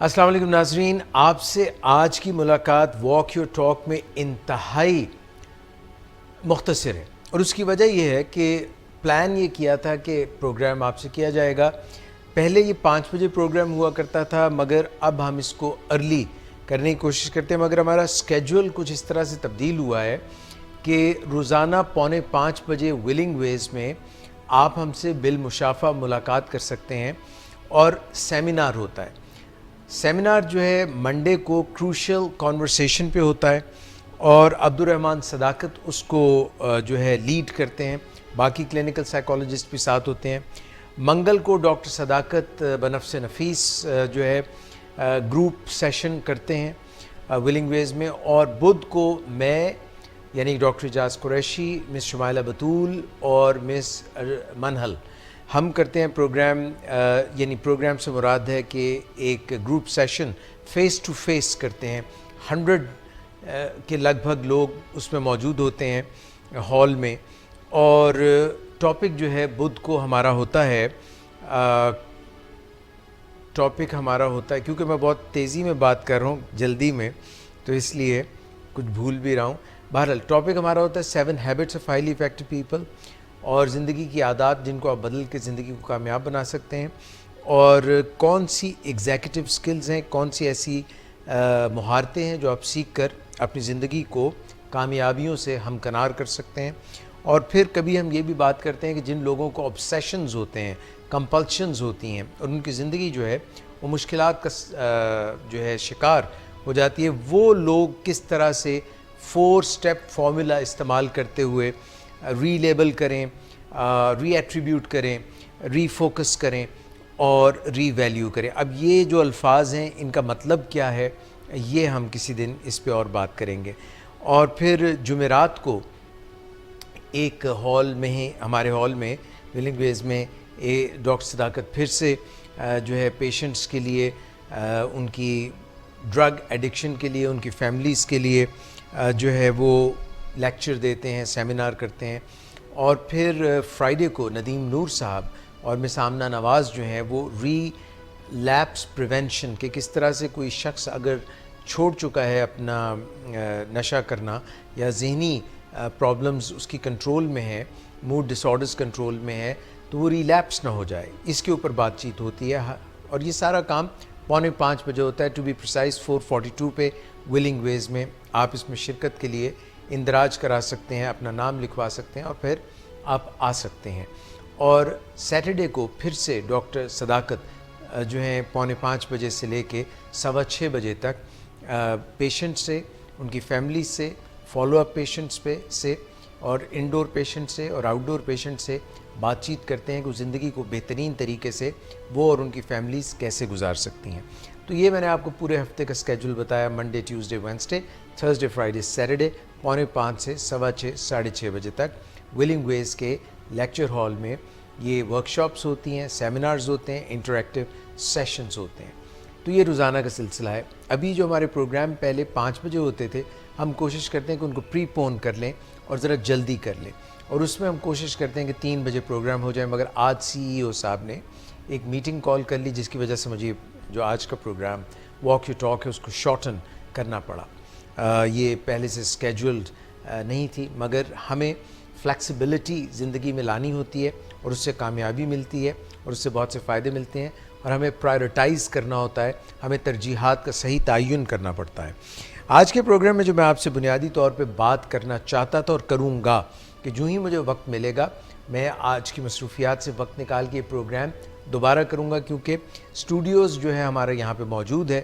السلام علیکم ناظرین، آپ سے آج کی ملاقات واک یور ٹاک میں انتہائی مختصر ہے، اور اس کی وجہ یہ ہے کہ پلان یہ کیا تھا کہ پروگرام آپ سے کیا جائے گا۔ پہلے یہ 5 بجے پروگرام ہوا کرتا تھا، مگر اب ہم اس کو ارلی کرنے کی کوشش کرتے ہیں، مگر ہمارا سکیجول کچھ اس طرح سے تبدیل ہوا ہے کہ روزانہ 4:45 بجے ولنگ ویز میں آپ ہم سے بالمشافہ ملاقات کر سکتے ہیں، اور سیمینار ہوتا ہے۔ سیمینار جو ہے منڈے کو کروشل کانورسیشن پہ ہوتا ہے، اور عبدالرحمن صداقت اس کو جو ہے لیڈ کرتے ہیں، باقی کلینکل سائیکالوجسٹ بھی ساتھ ہوتے ہیں۔ منگل کو ڈاکٹر صداقت بنفس نفیس جو ہے گروپ سیشن کرتے ہیں ولنگ ویز میں، اور بدھ کو میں یعنی ڈاکٹر اجاز قریشی، مس شمائلہ بطول اور مس منحل ہم کرتے ہیں پروگرام۔ یعنی پروگرام سے مراد ہے کہ ایک group session face to face کرتے ہیں، 100 کے لگ بھگ لوگ اس میں موجود ہوتے ہیں ہال میں، اور ٹاپک جو ہے بدھ کو ہمارا ہوتا ہے کیونکہ میں بہت تیزی میں بات کر رہا ہوں، جلدی میں، تو اس لیے کچھ بھول بھی رہا ہوں۔ بہرحال ٹاپک ہمارا ہوتا ہے 7 habits of highly effective people, اور زندگی کی عادات جن کو آپ بدل کے زندگی کو کامیاب بنا سکتے ہیں، اور کون سی ایگزیکٹو سکلز ہیں، کون سی ایسی مہارتیں ہیں جو آپ سیکھ کر اپنی زندگی کو کامیابیوں سے ہمکنار کر سکتے ہیں۔ اور پھر کبھی ہم یہ بھی بات کرتے ہیں کہ جن لوگوں کو آبسیشنز ہوتے ہیں، کمپلشنز ہوتی ہیں، اور ان کی زندگی جو ہے وہ مشکلات کا جو ہے شکار ہو جاتی ہے، وہ لوگ کس طرح سے 4 سٹیپ فارمولا استعمال کرتے ہوئے ری لیبل کریں، ری ایٹریبیوٹ کریں، ری فوکس کریں اور ری ویلیو کریں۔ اب یہ جو الفاظ ہیں ان کا مطلب کیا ہے، یہ ہم کسی دن اس پہ اور بات کریں گے۔ اور پھر جمعرات کو ایک ہال میں ہی، ہمارے ہال میں ولنگ ویز میں، ڈاکٹر صداقت پھر سے جو ہے پیشنٹس کے لیے، ان کی ڈرگ ایڈکشن کے لیے، ان کی فیملیز کے لیے جو ہے وہ لیکچر دیتے ہیں، سیمینار کرتے ہیں۔ اور پھر فرائیڈے کو ندیم نور صاحب اور مس آمنہ نواز جو ہیں وہ ری لیپس پریونشن کہ کس طرح سے کوئی شخص اگر چھوڑ چکا ہے اپنا نشہ کرنا، یا ذہنی پرابلمز اس کی کنٹرول میں ہے، موڈ ڈس آرڈرز کنٹرول میں ہے، تو وہ ریلیپس نہ ہو جائے، اس کے اوپر بات چیت ہوتی ہے۔ اور یہ سارا کام 4:45 بجے ہوتا ہے، ٹو بی پریسائز 442 پہ ولنگ ویز میں۔ آپ اس میں شرکت کے لیے اندراج کرا سکتے ہیں، اپنا نام لکھوا سکتے ہیں، اور پھر آپ آ سکتے ہیں۔ اور سیٹرڈے کو پھر سے ڈاکٹر صداقت جو ہیں 4:45 بجے سے لے کے 6:15 بجے تک پیشنٹ سے، ان کی فیملی سے، فالو اپ پیشنٹس سے، اور انڈور پیشنٹ سے اور آؤٹ ڈور پیشنٹ سے بات چیت کرتے ہیں کہ زندگی کو بہترین طریقے سے وہ اور ان کی فیملیز کیسے گزار سکتی ہیں۔ تو یہ میں نے آپ کو پورے ہفتے کا اسکیجول بتایا، Monday, Tuesday, Wednesday, Thursday, Friday, Saturday, 4:45 سے 6:15 6:30 بجے تک ولنگ ویز کے لیکچر ہال میں یہ ورکشاپس ہوتی ہیں، سیمینارز ہوتے ہیں، انٹریکٹیو سیشنز ہوتے ہیں۔ تو یہ روزانہ کا سلسلہ ہے۔ ابھی جو ہمارے پروگرام پہلے 5 بجے ہوتے تھے، ہم کوشش کرتے ہیں کہ ان کو پری پون کر لیں اور ذرا جلدی کر لیں، اور اس میں ہم کوشش کرتے ہیں کہ 3 بجے پروگرام ہو جائے، مگر آج CEO صاحب نے ایک میٹنگ کال کر لی، جس کی وجہ سے مجھے جو آج کا پروگرام واک یور ٹاک ہے اس کو شارٹن کرنا پڑا۔ یہ پہلے سے اسکیجولڈ نہیں تھی، مگر ہمیں فلیکسیبلٹی زندگی میں لانی ہوتی ہے، اور اس سے کامیابی ملتی ہے، اور اس سے بہت سے فائدے ملتے ہیں، اور ہمیں پرائیورٹائز کرنا ہوتا ہے، ہمیں ترجیحات کا صحیح تعین کرنا پڑتا ہے۔ آج کے پروگرام میں جو میں آپ سے بنیادی طور پہ بات کرنا چاہتا تھا اور کروں گا، کہ جو ہی مجھے وقت ملے گا میں آج کی مصروفیات سے وقت نکال کے یہ پروگرام دوبارہ کروں گا، کیونکہ اسٹوڈیوز جو ہے ہمارے یہاں پہ موجود ہے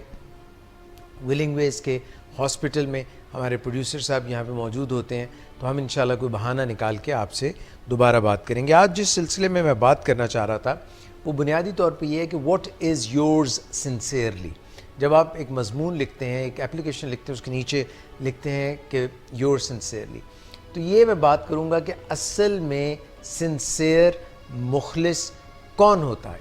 ولنگ ویز کے ہاسپٹل میں، ہمارے پروڈیوسر صاحب یہاں پہ موجود ہوتے ہیں، تو ہم انشاءاللہ کوئی بہانہ نکال کے آپ سے دوبارہ بات کریں گے۔ آج جس سلسلے میں بات کرنا چاہ رہا تھا وہ بنیادی طور پہ یہ ہے کہ واٹ از یورز سنسیئرلی۔ جب آپ ایک مضمون لکھتے ہیں، ایک اپلیکیشن لکھتے ہیں، اس کے نیچے لکھتے ہیں کہ یور سنسیئرلی، تو یہ میں بات کروں گا کہ اصل میں سنسیئر مخلص کون ہوتا ہے،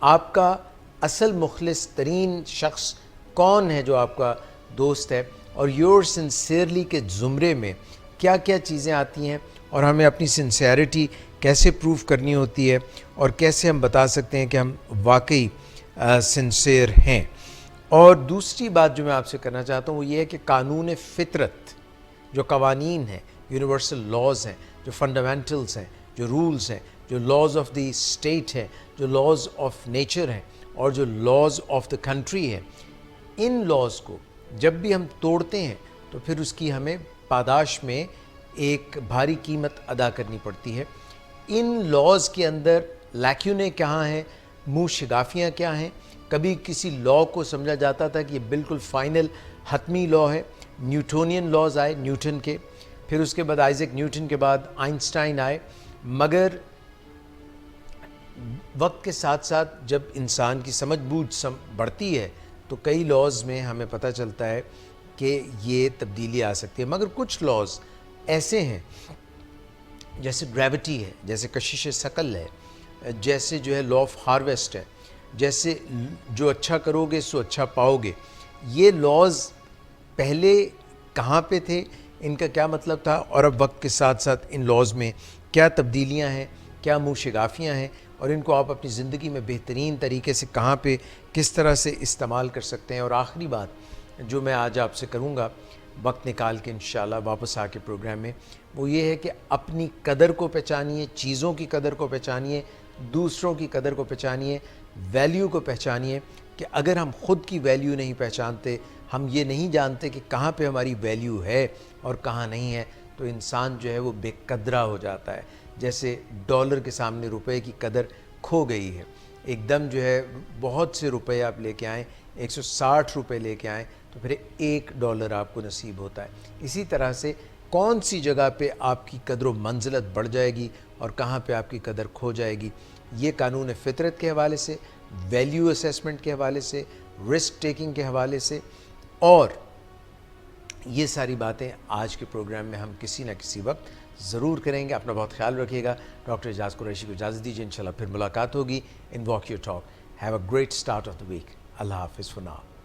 آپ کا اصل مخلص ترین شخص کون ہے جو آپ کا دوست ہے، اور یور سنسیئرلی کے زمرے میں کیا کیا چیزیں آتی ہیں، اور ہمیں اپنی سنسیئرٹی کیسے پروف کرنی ہوتی ہے، اور کیسے ہم بتا سکتے ہیں کہ ہم واقعی سنسیئر ہیں۔ اور دوسری بات جو میں آپ سے کرنا چاہتا ہوں وہ یہ ہے کہ قانون فطرت، جو قوانین ہیں، یونیورسل لاز ہیں، جو فنڈامنٹلز ہیں، جو رولز ہیں، جو لاز آف دی اسٹیٹ ہیں، جو لاز آف نیچر ہیں اور جو لاز آف دا کنٹری ہیں، ان لاز کو جب بھی ہم توڑتے ہیں تو پھر اس کی ہمیں پاداش میں ایک بھاری قیمت ادا کرنی پڑتی ہے۔ ان لاز کے اندر لیکیونے کہاں ہیں، منہ شگافیاں کیا ہیں؟ کبھی کسی لا کو سمجھا جاتا تھا کہ یہ بالکل فائنل حتمی لا ہے، نیوٹونین لاز آئے نیوٹن کے، پھر اس کے بعد آئزیک نیوٹن کے بعد آئنسٹائن آئے، مگر وقت کے ساتھ ساتھ جب انسان کی سمجھ بوجھ بڑھتی ہے تو کئی لاز میں ہمیں پتہ چلتا ہے کہ یہ تبدیلی آ سکتی ہے، مگر کچھ لاز ایسے ہیں جیسے گریوٹی ہے، جیسے کشش ثقل ہے، جیسے جو ہے لا آف ہارویسٹ ہے، جیسے جو اچھا کرو گے سو اچھا پاؤ گے۔ یہ لاز پہلے کہاں پہ تھے، ان کا کیا مطلب تھا، اور اب وقت کے ساتھ ساتھ ان لاز میں کیا تبدیلیاں ہیں، کیا منہ شگافیاں ہیں، اور ان کو آپ اپنی زندگی میں بہترین طریقے سے کہاں پہ کس طرح سے استعمال کر سکتے ہیں۔ اور آخری بات جو میں آج آپ سے کروں گا وقت نکال کے انشاءاللہ واپس آ کے پروگرام میں، وہ یہ ہے کہ اپنی قدر کو پہچانیے، چیزوں کی قدر کو پہچانیے، دوسروں کی قدر کو پہچانیے، ویلیو کو پہچانیے، کہ اگر ہم خود کی ویلیو نہیں پہچانتے، ہم یہ نہیں جانتے کہ کہاں پہ ہماری ویلیو ہے اور کہاں نہیں ہے، تو انسان جو ہے وہ بے قدرہ ہو جاتا ہے، جیسے ڈالر کے سامنے روپے کی قدر کھو گئی ہے۔ ایک دم جو ہے بہت سے روپے آپ لے کے آئیں، 160 روپے لے کے آئیں تو پھر $1 آپ کو نصیب ہوتا ہے۔ اسی طرح سے کون سی جگہ پہ آپ کی قدر و منزلت بڑھ جائے گی اور کہاں پہ آپ کی قدر کھو جائے گی، یہ قانون فطرت کے حوالے سے، ویلیو اسیسمنٹ کے حوالے سے، رسک ٹیکنگ کے حوالے سے، اور یہ ساری باتیں آج کے پروگرام میں ہم کسی نہ کسی وقت ضرور کریں گے۔ اپنا بہت خیال رکھیے گا۔ ڈاکٹر اعجاز قریشی کو اجازت دیجیے، انشاءاللہ پھر ملاقات ہوگی in walk your talk. Have a great start of the week. اللہ حافظ فار ناؤ۔